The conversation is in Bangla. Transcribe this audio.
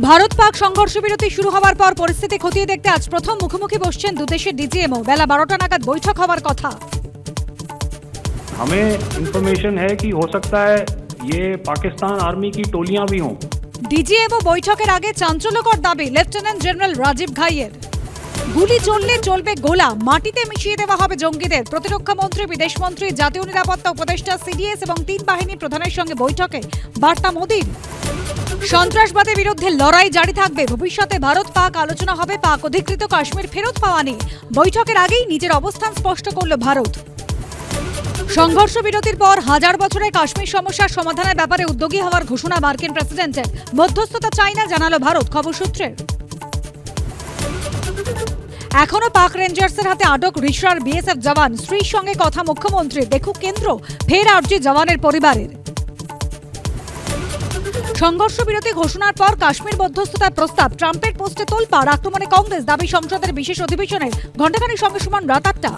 ভারত পাক সংঘর্ষ বিরতি শুরু হওয়ার পর পরিস্থিতি খতিয়ে দেখতে আজ প্রথম মুখোমুখি বসছেন দুদেশের ডিজিএমও। বেলা 12টা নাগাদ বৈঠক হওয়ার কথা। हमें इंफॉर्मेशन है कि हो सकता है ये पाकिस्तान आर्मी की टोलियां भी हों। ডিজিএমও বৈঠকের আগে চাঞ্চল্যকর দাবি লেফটেন্যান্ট জেনারেল রাজীব ঘাইয়ের। গুলি চললে চলবে গোলা, মাটিতে মিশিয়ে দেওয়া হবে জঙ্গিদের। প্রতিরক্ষা মন্ত্রী, বিদেশ মন্ত্রী, জাতীয় নিরাপত্তা উপদেষ্টা, সিডিএস এবং 3 বাহিনী প্রধানের সঙ্গে বৈঠকে বার্তা মোদির। সন্ত্রাসবাদের বিরুদ্ধে লড়াই জারি থাকবে। ভবিষ্যতে ভারত পাক আলোচনা হবে পাক অধিকৃত কাশ্মীর ফেরত পাওয়া নিয়ে। বৈঠকের আগেই নিজের অবস্থান স্পষ্ট করল ভারত। সংঘর্ষ বিরতির পর হাজার বছরের কাশ্মীর সমস্যার সমাধানের ব্যাপারে উদ্যোগী হওয়ার ঘোষণা মার্কিন প্রেসিডেন্টের। মধ্যস্থতা চাই না জানালো ভারত, খবর সূত্রে। এখনো পাক রেঞ্জার্সের হাতে আটক রিশরার বিএসএফ জওয়ান। স্ত্রীর সঙ্গে কথা মুখ্যমন্ত্রীর। দেখুক কেন্দ্র, ফের আর্জি জওয়ানের পরিবারের। সংঘর্ষ বিরতি ঘোষণার পর কাশ্মীর মধ্যস্থতার প্রস্তাব। ট্রাম্পের পোস্টে তোলপাড়। আক্রমণে কংগ্রেস। দাবি সংসদের বিশেষ অধিবেশনের ঘণ্টাখানেক সঙ্গে সমান রাত 8টা।